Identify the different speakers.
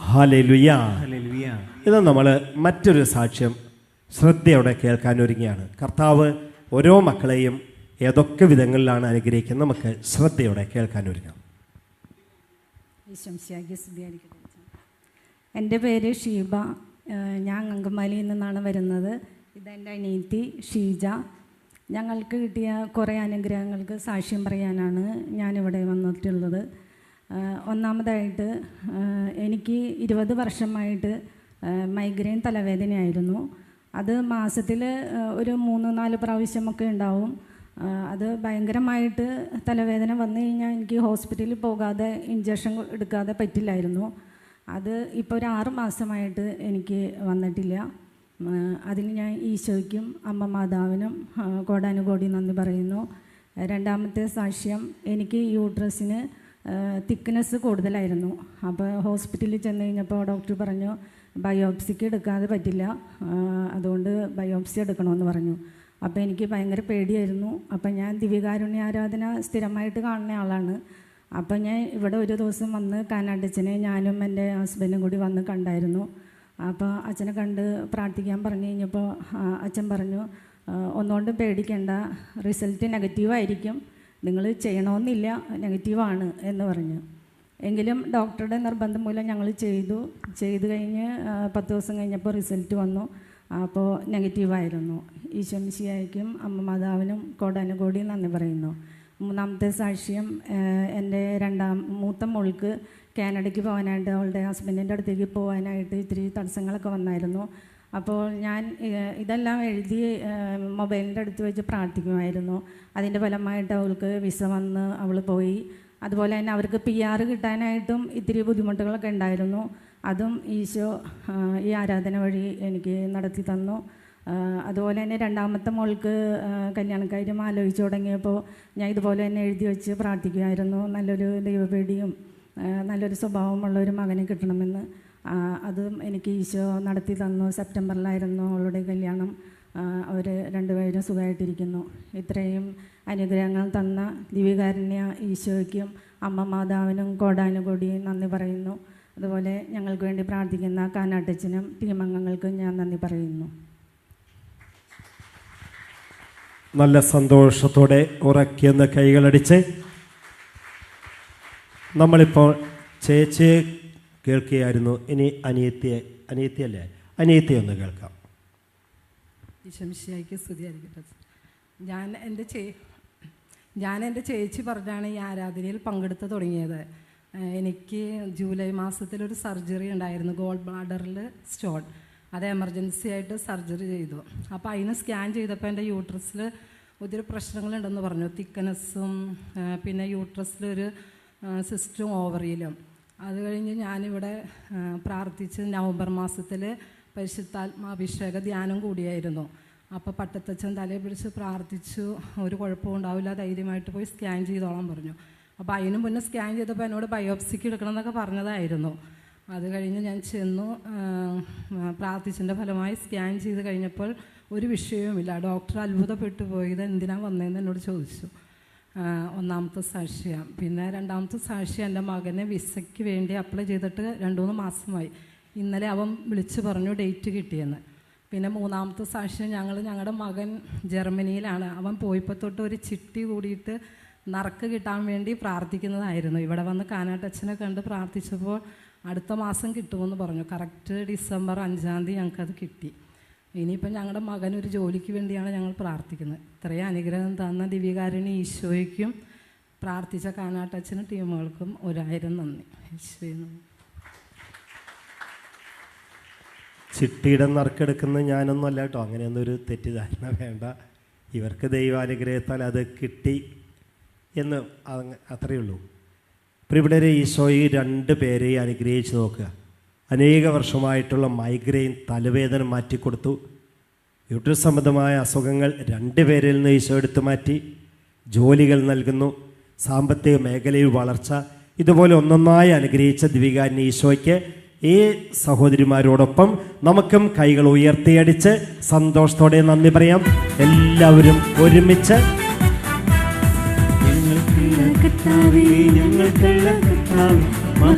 Speaker 1: Hallelujah. ഇത് നമ്മൾ മറ്റൊരു സാക്ഷ്യം ശ്രദ്ധയോടെ കേൾക്കാൻ ഒരുങ്ങിയാണ്. കർത്താവ് ഓരോ മക്കളെയും ഏതൊക്കെ വിധങ്ങളിലാണ് അനുഗ്രഹിക്കുന്നത് നമുക്ക് ശ്രദ്ധയോടെ കേൾക്കാൻ ഒരുങ്ങാം.
Speaker 2: എൻ്റെ പേര് ഷീബ. ഞാൻ അങ്കമാലിയിൽ നിന്നാണ് വരുന്നത്. ഇതെൻ്റെ അനിയത്തി ഷീജ. ഞങ്ങൾക്ക് കിട്ടിയ കുറേ അനുഗ്രഹങ്ങൾക്ക് സാക്ഷ്യം പറയാനാണ് ഞാനിവിടെ വന്നിട്ടുള്ളത്. ഒന്നാമതായിട്ട് എനിക്ക് 20 വർഷമായിട്ട് മൈഗ്രെയിൻ തലവേദനയായിരുന്നു. അത് മാസത്തിൽ ഒരു 3-4 പ്രാവശ്യമൊക്കെ ഉണ്ടാവും. അത് ഭയങ്കരമായിട്ട് തലവേദന വന്നു കഴിഞ്ഞാൽ എനിക്ക് ഹോസ്പിറ്റലിൽ പോകാതെ ഇഞ്ചക്ഷൻ എടുക്കാതെ പറ്റില്ലായിരുന്നു. അത് ഇപ്പോൾ ഒരു 6 മാസമായിട്ട് എനിക്ക് വന്നിട്ടില്ല. അതിന് ഞാൻ ഈശോയ്ക്കും അമ്മ മാതാവിനും കോടാനുകോടി നന്ദി പറയുന്നു. രണ്ടാമത്തെ സാക്ഷ്യം, എനിക്ക് യൂട്രസിന് തിക്നെസ് കൂടുതലായിരുന്നു. അപ്പോൾ ഹോസ്പിറ്റലിൽ ചെന്ന് കഴിഞ്ഞപ്പോൾ ഡോക്ടർ പറഞ്ഞു ബയോപ്സിക്ക് എടുക്കാതെ പറ്റില്ല, അതുകൊണ്ട് ബയോപ്സി എടുക്കണമെന്ന് പറഞ്ഞു. അപ്പോൾ എനിക്ക് ഭയങ്കര പേടിയായിരുന്നു. അപ്പം ഞാൻ ദിവ്യകാരുണ്യ ആരാധന സ്ഥിരമായിട്ട് കാണുന്ന ആളാണ്. അപ്പം ഞാൻ ഇവിടെ ഒരു ദിവസം വന്ന് കാനാട്ടച്ഛനെ ഞാനും എൻ്റെ ഹസ്ബൻഡും കൂടി വന്ന് കണ്ടായിരുന്നു. അപ്പോൾ അച്ഛനെ കണ്ട് പ്രാർത്ഥിക്കാൻ പറഞ്ഞു കഴിഞ്ഞപ്പോൾ അച്ഛൻ പറഞ്ഞു, ഒന്നുകൊണ്ടും പേടിക്കേണ്ട, റിസൾട്ട് നെഗറ്റീവായിരിക്കും, നിങ്ങൾ ചെയ്യണമെന്നില്ല, നെഗറ്റീവാണ് എന്ന് പറഞ്ഞു. എങ്കിലും ഡോക്ടറുടെ നിർബന്ധം മൂലം ഞങ്ങൾ ചെയ്ത് കഴിഞ്ഞ് 10 ദിവസം കഴിഞ്ഞപ്പോൾ റിസൾട്ട് വന്നു. അപ്പോൾ നെഗറ്റീവായിരുന്നു. ഈശോ മിശിഹായ്ക്കും അമ്മ മാതാവിനും കോടാനുകോടി നന്ദി പറയുന്നു. മൂന്നാമത്തെ സാക്ഷ്യം, എൻ്റെ മൂത്ത മോൾക്ക് കാനഡയ്ക്ക് പോകാനായിട്ട്, അവളുടെ ഹസ്ബൻഡിൻ്റെ അടുത്തേക്ക് പോകാനായിട്ട് ഇത്തിരി തടസ്സങ്ങളൊക്കെ വന്നായിരുന്നു. അപ്പോൾ ഞാൻ ഇതെല്ലാം എഴുതി മൊബൈലിൻ്റെ അടുത്ത് വെച്ച് പ്രാർത്ഥിക്കുമായിരുന്നു. അതിൻ്റെ ഫലമായിട്ട് അവൾക്ക് വിസ വന്ന് അവൾ പോയി. അതുപോലെ തന്നെ അവർക്ക് PR കിട്ടാനായിട്ടും ഇത്തിരി ബുദ്ധിമുട്ടുകളൊക്കെ ഉണ്ടായിരുന്നു. അതും ഈശോ ഈ ആരാധന വഴി എനിക്ക് നടത്തി തന്നു. അതുപോലെ തന്നെ രണ്ടാമത്തെ മോൾക്ക് കല്യാണക്കാര്യം ആലോചിച്ച് തുടങ്ങിയപ്പോൾ ഞാൻ ഇതുപോലെ തന്നെ എഴുതി വെച്ച് പ്രാർത്ഥിക്കുമായിരുന്നു, നല്ലൊരു ദൈവപേടിയും നല്ലൊരു സ്വഭാവമുള്ള ഒരു മകനെ കിട്ടണമെന്ന്. അതും എനിക്ക് ഈശോ നടത്തി തന്നു. സെപ്റ്റംബറിലായിരുന്നു അവളുടെ കല്യാണം. അവർ രണ്ടുപേരും സുഖമായിട്ടിരിക്കുന്നു. ഇത്രയും അനുഗ്രഹങ്ങൾ തന്ന ദിവ്യകാരുണ്യ ഈശോയ്ക്കും അമ്മ മാതാവിനും കോടാനുകോടി നന്ദി പറയുന്നു. അതുപോലെ ഞങ്ങൾക്ക് വേണ്ടി പ്രാർത്ഥിക്കുന്ന കാനാട്ടച്ഛനും ടീം അംഗങ്ങൾക്കും ഞാൻ നന്ദി പറയുന്നു.
Speaker 1: നല്ല സന്തോഷത്തോടെ ഉറക്കിയെന്ന് കൈകളടിച്ച് നമ്മളിപ്പോൾ ചേച്ചിയെ കേൾക്കുകയായിരുന്നു. ഇനി അനിയത്തിയല്ലേ, അനിയത്തിയെ ഒന്ന് കേൾക്കാം.
Speaker 3: ഈശോമിശിഹായ്ക്ക് സ്തുതിയായിരിക്കട്ടെ. ഞാൻ എൻ്റെ ചേച്ചി പറഞ്ഞാണ് ഈ ആരാധനയിൽ പങ്കെടുത്ത് തുടങ്ങിയത്. എനിക്ക് ജൂലൈ മാസത്തിലൊരു സർജറി ഉണ്ടായിരുന്നു, ഗോൾ ബ്ലാഡറിൽ സ്റ്റോൺ. അത് എമർജൻസി ആയിട്ട് സർജറി ചെയ്തു. അപ്പോൾ അതിന് സ്കാൻ ചെയ്തപ്പോൾ എൻ്റെ യൂട്രസിൽ ഒത്തിരി പ്രശ്നങ്ങളുണ്ടെന്ന് പറഞ്ഞു. തിക്നെസ്സും പിന്നെ യൂട്രസിലൊരു സിസ്റ്റും ഓവറിയിലും. അത് കഴിഞ്ഞ് ഞാനിവിടെ പ്രാർത്ഥിച്ച് നവംബർ മാസത്തിൽ പരിശുദ്ധാത്മാഭിഷേക ധ്യാനം കൂടിയായിരുന്നു. അപ്പോൾ പട്ടത്തച്ഛൻ തലയെ പിടിച്ച് പ്രാർത്ഥിച്ചു, ഒരു കുഴപ്പവും ഉണ്ടാവില്ല, ധൈര്യമായിട്ട് പോയി സ്കാൻ ചെയ്തോളാൻ പറഞ്ഞു. അപ്പോൾ അതിന് മുന്നേ സ്കാൻ ചെയ്തപ്പോൾ എന്നോട് ബയോപ്സിക്ക് എടുക്കണം എന്നൊക്കെ പറഞ്ഞതായിരുന്നു. അത് കഴിഞ്ഞ് ഞാൻ ചെന്നു, പ്രാർത്ഥിച്ചതിൻ്റെ ഫലമായി സ്കാൻ ചെയ്ത് കഴിഞ്ഞപ്പോൾ ഒരു വിഷയവുമില്ല. ഡോക്ടർ അത്ഭുതപ്പെട്ടു പോയി, ഇത് എന്തിനാണ് വന്നതെന്ന് എന്നോട് ചോദിച്ചു. ഒന്നാമത്തെ സാക്ഷ്യം. പിന്നെ രണ്ടാമത്തെ സാക്ഷ്യം, എൻ്റെ മകനെ വിസയ്ക്ക് വേണ്ടി അപ്ലൈ ചെയ്തിട്ട് 2-3 മാസമായി. ഇന്നലെ അവൻ വിളിച്ച് പറഞ്ഞു ഡേറ്റ് കിട്ടിയെന്ന്. പിന്നെ മൂന്നാമത്തെ സാക്ഷ്യം, ഞങ്ങളുടെ മകൻ ജർമ്മനിയിലാണ്. അവൻ പോയപ്പോൾ തൊട്ട് ഒരു ചിട്ടി കൂടിയിട്ട് നറുക്ക് കിട്ടാൻ വേണ്ടി പ്രാർത്ഥിക്കുന്നതായിരുന്നു. ഇവിടെ വന്ന് കാനാട്ടച്ഛനെ കണ്ട് പ്രാർത്ഥിച്ചപ്പോൾ അടുത്ത മാസം കിട്ടുമെന്ന് പറഞ്ഞു. കറക്റ്റ് ഡിസംബർ 5-ാം തീയതി ഞങ്ങൾക്കത് കിട്ടി. ഇനിയിപ്പം ഞങ്ങളുടെ മകനൊരു ജോലിക്ക് വേണ്ടിയാണ് ഞങ്ങൾ പ്രാർത്ഥിക്കുന്നത്. ഇത്രയും അനുഗ്രഹം തന്ന ദിവ്യകാരുണ്യ ഈശോയ്ക്കും പ്രാർത്ഥിച്ച കാനാട്ടച്ഛനും ടീമുകൾക്കും 1000 നന്ദി. ഈശോയെ
Speaker 1: ചിട്ടിയുടെ നറുക്കെടുക്കുന്നത് ഞാനൊന്നും അല്ല കേട്ടോ, അങ്ങനെയൊന്നും ഒരു തെറ്റിദ്ധാരണ വേണ്ട. ഇവർക്ക് ദൈവാനുഗ്രഹത്താൽ അത് കിട്ടി എന്ന് അത്രയേ ഉള്ളൂ. പ്രിയപ്പെട്ടവരെ, ഈശോയെ 2 പേരെയും അനുഗ്രഹിച്ച് നോക്കുക. അനേക വർഷമായിട്ടുള്ള മൈഗ്രെയിൻ തലവേദന മാറ്റിക്കൊടുത്തു. യൂട്രസ് സംബന്ധമായ അസുഖങ്ങൾ 2 പേരിൽ നിന്ന് ഈശോ എടുത്തു മാറ്റി. ജോലികൾ നൽകുന്നു, സാമ്പത്തിക മേഖലയിൽ വളർച്ച. ഇതുപോലെ ഒന്നൊന്നായി അനുഗ്രഹിച്ച ദിവ്യകാരുണ്യ ഈശോയ്ക്ക് ഈ സഹോദരിമാരോടൊപ്പം നമുക്കും കൈകൾ ഉയർത്തിയടിച്ച് സന്തോഷത്തോടെ നന്ദി പറയാം. എല്ലാവരും ഒരുമിച്ച് ഞങ്ങൾക്കുള്ള കർത്താവേ, ഞങ്ങൾക്കുള്ള കർത്താവേ.